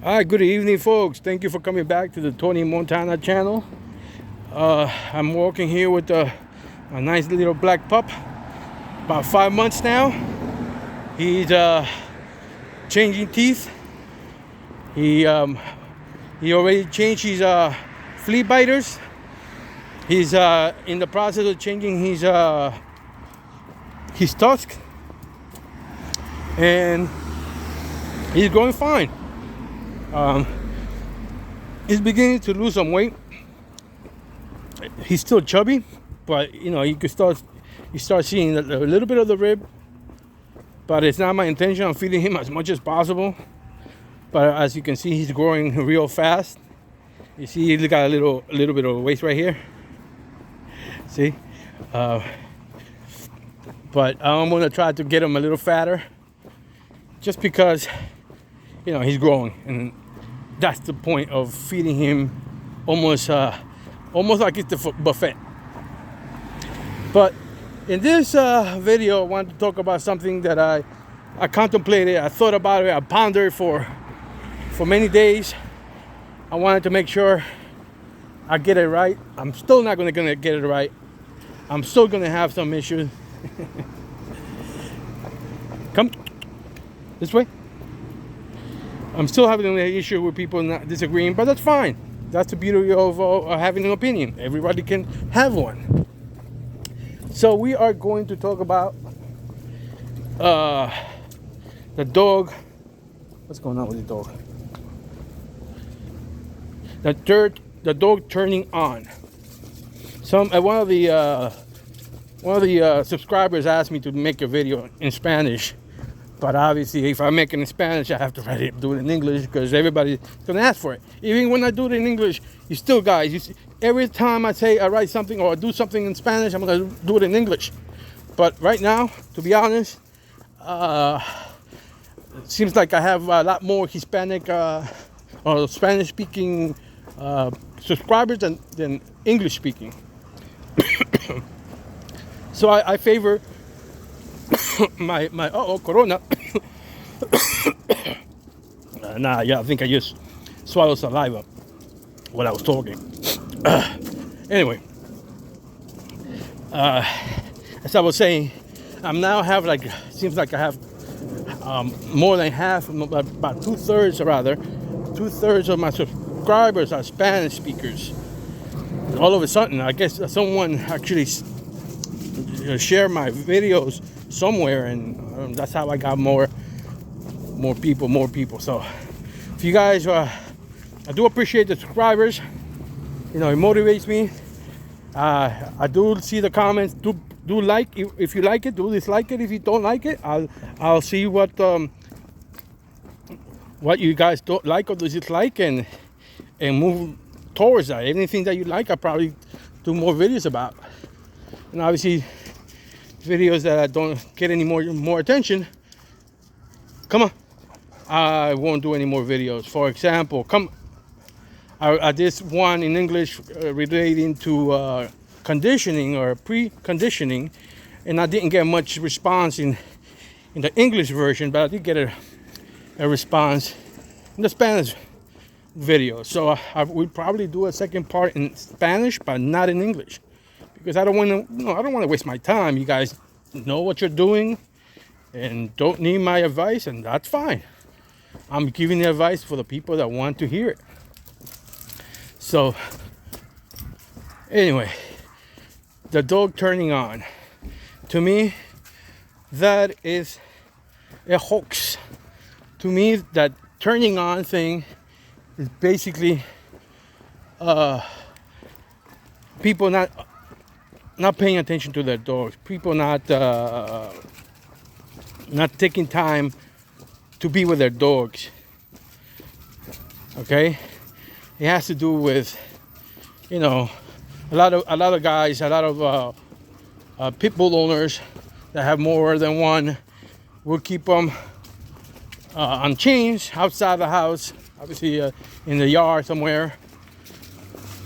Hi, good evening, folks. Thank you for coming back to the Tony Montana channel. I'm walking here with a nice little black pup, about 5 months now. He's changing teeth. He already changed his flea biters. He's in the process of changing his tusk, and he's going fine. He's beginning to lose some weight. He's still chubby, but you start seeing a little bit of the rib. But it's not my intention. I'm feeding him as much as possible. But as you can see, he's growing real fast. You see, he got a little bit of waist right here. See, but I'm gonna try to get him a little fatter, just because he's growing, and that's the point of feeding him almost like it's the buffet. But in this video, I want to talk about something that I contemplated, I thought about it, I pondered for many days. I wanted to make sure I get it right. I'm still not gonna get it right. I'm still gonna have some issues. Come this way. I'm still having an issue with people not disagreeing, but that's fine. That's the beauty of having an opinion. Everybody can have one. So we are going to talk about the dog. What's going on with the dog? The dog turning on. One of the subscribers asked me to make a video in Spanish. But obviously, if I make it in Spanish, I have to do it in English, because everybody's gonna ask for it. Even when I do it in English, you still, guys, every time I write something or I do something in Spanish, I'm gonna do it in English. But right now, to be honest, it seems like I have a lot more Hispanic or Spanish-speaking subscribers than English-speaking. So I favor my Corona. I think I just swallowed saliva while I was talking. Anyway, as I was saying, I'm now seems like I have more than half, about 2/3 rather, 2/3 of my subscribers are Spanish speakers. All of a sudden, I guess someone actually shared my videos somewhere, and that's how I got more people. So if you guys, I do appreciate the subscribers. It motivates me. I do see the comments. Do like if you like it. Do dislike it if you don't like it. I'll see what you guys don't like or dislike, and move towards that. Anything that you like, I'll probably do more videos about. And obviously, videos that don't get any more attention, come on, I won't do any more videos. For example, I did one in English relating to conditioning or preconditioning, and I didn't get much response in the English version, but I did get a response in the Spanish video. So I would probably do a second part in Spanish, but not in English, because I don't want to waste my time. You guys know what you're doing and don't need my advice, and that's fine. I'm giving the advice for the people that want to hear it. So anyway, the dog turning on, to me, that is a hoax. To me, that turning on thing is basically people not paying attention to their dogs, people not taking time to be with their dogs. Okay, it has to do with a lot of guys, a lot of Pitbull owners that have more than one will keep them on chains outside the house, obviously in the yard somewhere,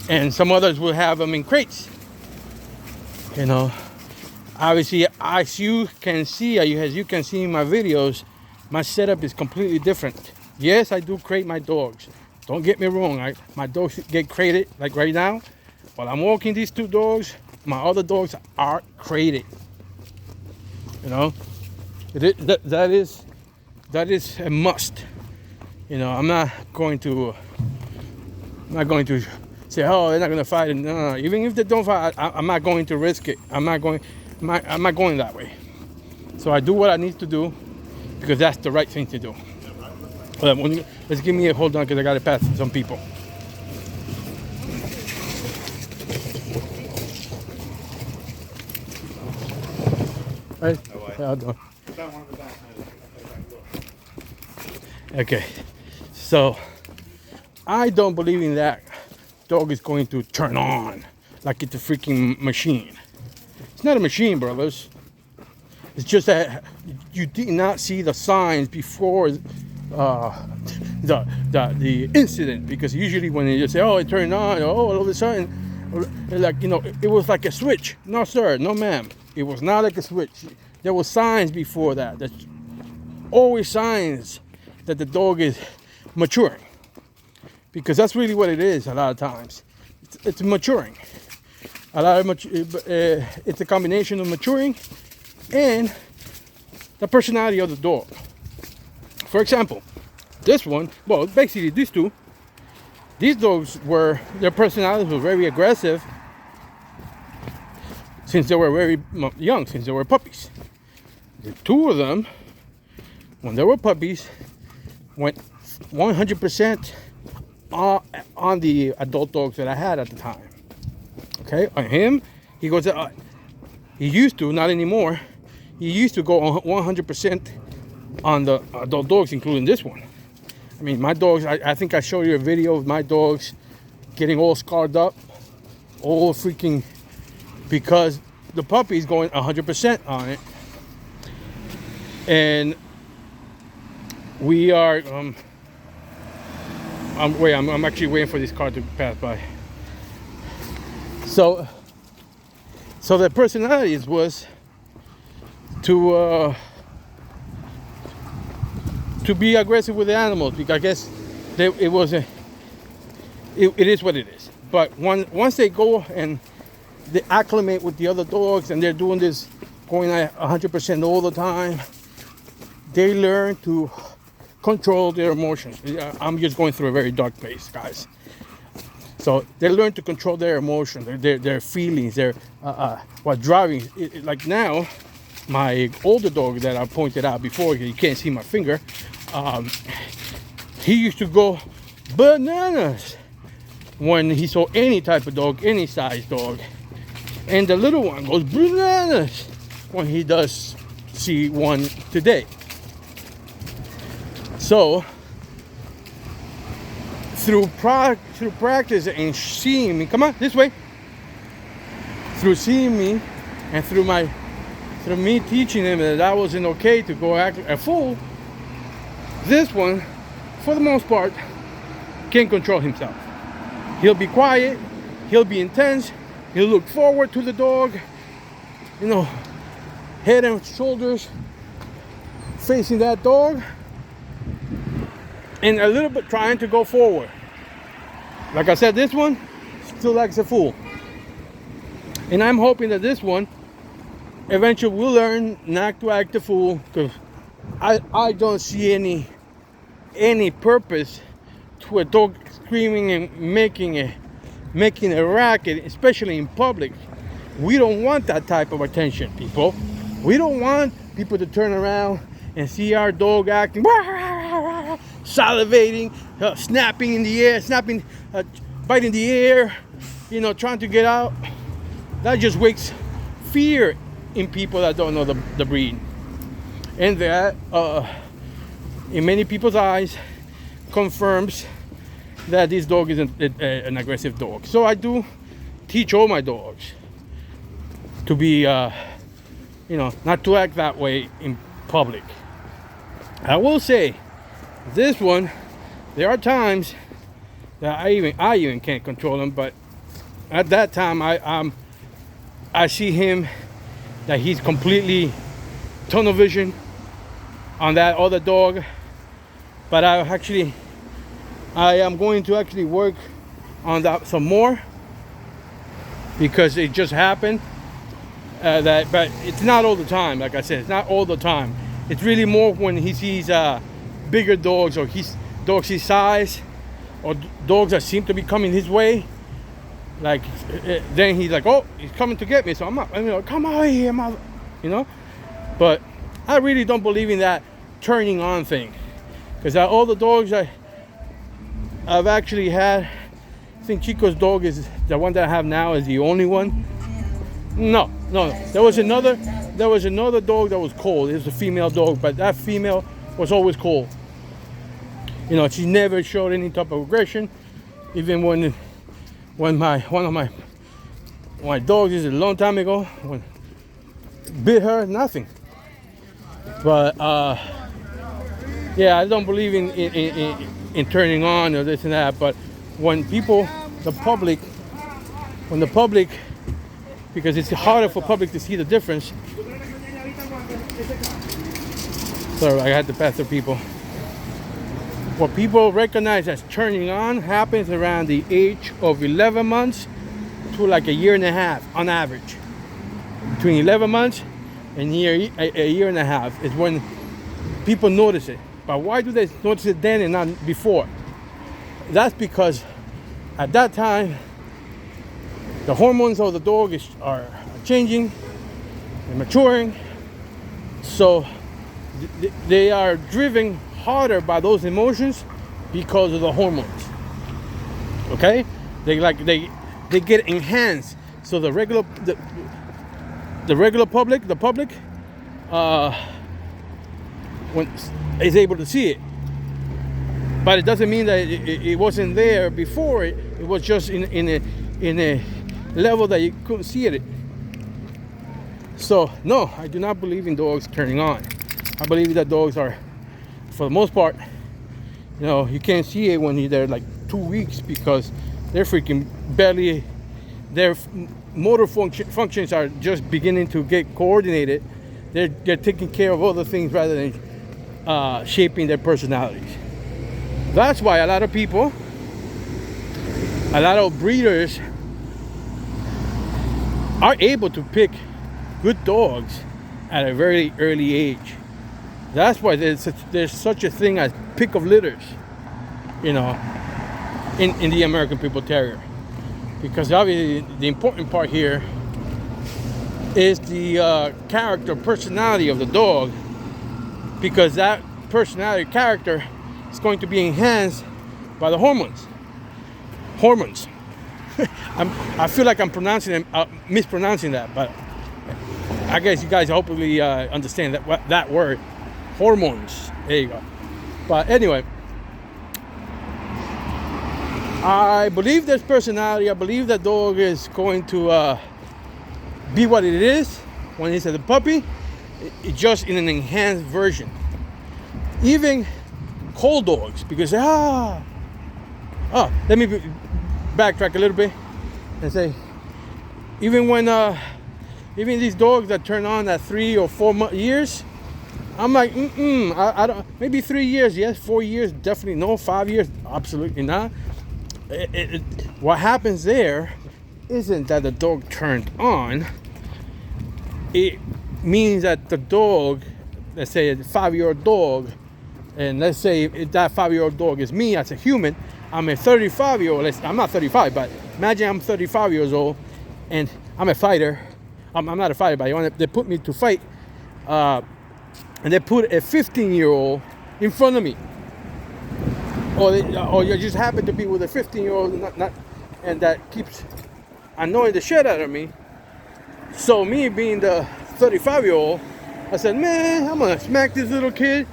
and some others will have them in crates. Obviously, as you can see in my videos, my setup is completely different Yes, I do crate my dogs. Don't get me wrong. My dogs get crated. Like right now, while I'm walking these two dogs, my other dogs are crated. You know, that is a must. You know, I'm not going to say, oh, they're not going to fight. No. Even if they don't fight, I'm not going to risk it. I'm not going that way. So I do what I need to do because that's the right thing to do. Let's give me a hold on because I got to pass some people. Right? How you doing? Okay, so I don't believe in that dog is going to turn on like it's a freaking machine. It's not a machine, brothers. It's just that you did not see the signs before the incident, because usually when you say, oh, it turned on, all of a sudden, like, you know, it was like a switch. No, sir, no, ma'am. It was not like a switch. There were signs before that. There's always signs that the dog is maturing, because that's really what it is. A lot of times, it's maturing. It's a combination of maturing and the personality of the dog. For example, this one, well, basically these two, these dogs their personalities were very aggressive since they were very young, since they were puppies. The two of them, when they were puppies, went 100% on the adult dogs that I had at the time. Okay, on him, he goes, he used to, not anymore, he used to go 100% on the adult dogs, including this one. I mean, my dogs, I think I showed you a video of my dogs getting all scarred up, all freaking, because the puppy's going 100% on it. And we are, I'm actually waiting for this car to pass by. So the personalities was to be aggressive with the animals, because I guess it is what it is. But once they go and they acclimate with the other dogs and they're doing this, going at 100% all the time, they learn to control their emotions. I'm just going through a very dark phase, guys. So they learn to control their emotions, their feelings, while driving. Like now, my older dog that I pointed out before, you can't see my finger, he used to go bananas when he saw any type of dog, any size dog. And the little one goes bananas when he does see one today. So through practice and seeing me, come on, this way. Through seeing me and through me teaching him that wasn't okay to go act a fool, this one, for the most part, can control himself. He'll be quiet, he'll be intense, he'll look forward to the dog, you know, head and shoulders facing that dog, and a little bit trying to go forward. Like I said, this one still acts a fool. And I'm hoping that this one eventually will learn not to act a fool, because I don't see any purpose to a dog screaming and making a racket, especially in public. We don't want that type of attention, people. We don't want people to turn around and see our dog acting, salivating, snapping in the air, biting the air, you know, trying to get out. That just wakes fear in people that don't know the breed. And that, in many people's eyes, confirms that this dog is an aggressive dog. So I do teach all my dogs to be, you know, not to act that way in public. I will say, this one, there are times that I even can't control him, but at that time I see him that he's completely tunnel vision on that other dog, But I am going to actually work on that some more, because it just happened. But it's not all the time. Like I said, it's not all the time. It's really more when he sees bigger dogs, or dogs his size, or dogs that seem to be coming his way. Like then he's like, oh, he's coming to get me. So I'm not, come out here, mother, But I really don't believe in that turning on thing, because all the dogs I've actually had, I think Chico's dog is the one that I have now is the only one. No. There was another dog that was cold. It was a female dog, but that female was always cold. She never showed any type of aggression. Even when one of my dogs, this is a long time ago, when bit her, nothing. But yeah, I don't believe in turning on or this and that. But when the public, because it's harder for public to see the difference. Sorry, I had to pass through people. What people recognize as turning on happens around the age of 11 months to like a year and a half on average. Between 11 months and a year and a half is when people notice it. But why do they notice it then and not before? That's because at that time, the hormones of the dog are changing and maturing, so they are driven harder by those emotions because of the hormones. Okay, they get enhanced. So the regular public, is able to see it, but it doesn't mean that it wasn't there before. It was just in a level that you couldn't see it. So no, I do not believe in dogs turning on. I believe that dogs are, for the most part, you can't see it when they're like 2 weeks, because they're freaking barely, their motor functions are just beginning to get coordinated. They're taking care of other things rather than shaping their personalities. That's why a lot of breeders are able to pick good dogs at a very early age. That's why there's such a thing as pick of litters, in the American Pitbull Terrier. Because obviously the important part here is the personality of the dog, because that personality character is going to be enhanced by the hormones. I feel like I'm mispronouncing that, but I guess you guys hopefully understand that word, hormones. There you go. But anyway, I believe there's personality. I believe that dog is going to be what it is when it's a puppy. It's just in an enhanced version. Even cold dogs, because let me backtrack a little bit and say, even these dogs that turn on at 3 or 4 years, I'm like, I don't, maybe 3 years, yes, 4 years, definitely no, 5 years, absolutely not. What happens there isn't that the dog turned on. It means that the dog, let's say a 5-year-old dog, and let's say if that 5-year-old dog is me as a human, I'm a 35-year-old. I'm not 35, but imagine I'm 35 years old and I'm a fighter. I'm not a fighter, but they put me to fight, and they put a 15-year-old in front of me, or you just happen to be with a 15-year-old, and that keeps annoying the shit out of me. So me being the 35-year-old, I said, man, I'm gonna smack this little kid,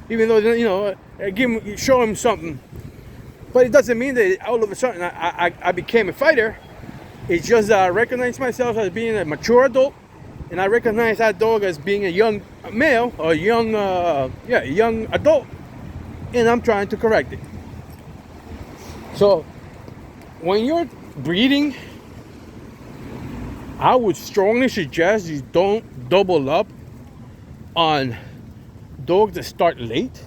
even though show him something. But it doesn't mean that all of a sudden I became a fighter. It's just that I recognize myself as being a mature adult, and I recognize that dog as being a young male or young adult, and I'm trying to correct it. So when you're breeding, I would strongly suggest you don't double up on dogs that start late.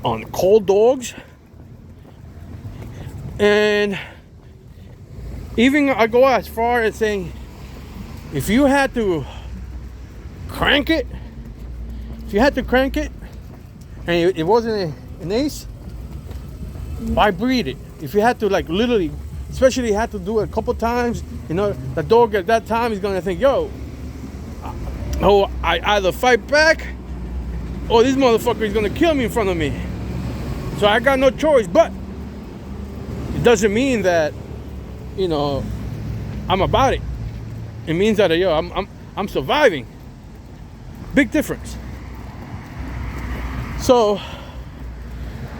on cold dogs. And even I go as far as saying, if you had to crank it, and it wasn't an ace, why breed it? If you had to, like, literally, especially had to do it a couple times, you know, the dog at that time is gonna think, yo, I either fight back or this motherfucker is gonna kill me in front of me. So I got no choice. But it doesn't mean that, you know, I'm about it. It means that, yo, I'm surviving. Big difference. So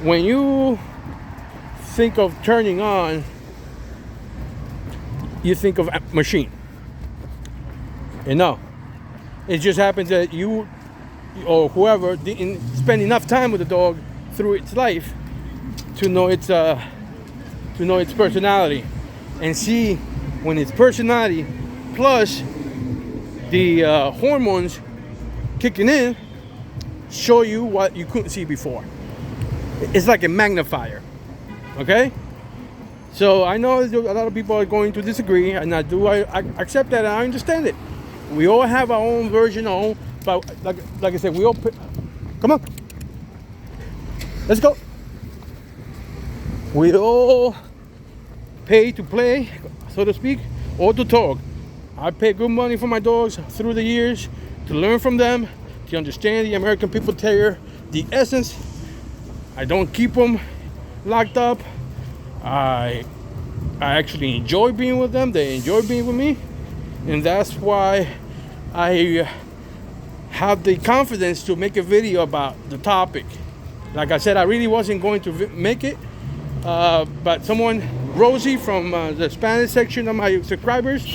when you think of turning on, you think of a machine. And no, it just happens that you or whoever didn't spend enough time with the dog through its life to know its personality, and see when its personality plus the hormones kicking in show you what you couldn't see before. It's like a magnifier. Okay? So I know a lot of people are going to disagree, and I accept that, and I understand it. We all have our own version, but like I said, we all come on, let's go. We all pay to play, so to speak, or to talk. I pay good money for my dogs through the years to learn from them, to understand the American People Terrier, the essence. I don't keep them locked up. I actually enjoy being with them. They enjoy being with me, and that's why I have the confidence to make a video about the topic. Like I said, I really wasn't going to make it, but someone, Rosie from the Spanish section of my subscribers,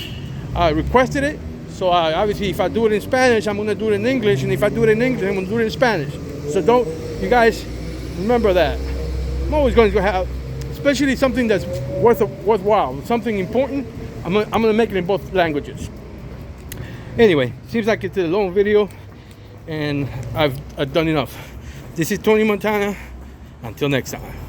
requested it. So obviously, if I do it in Spanish, I'm going to do it in English, and if I do it in English, I'm going to do it in Spanish. So you guys remember that. I'm always going to have, especially something that's worthwhile, something important, I'm going to make it in both languages. Anyway, seems like it's a long video, and I've done enough. This is Tony Montana. Until next time.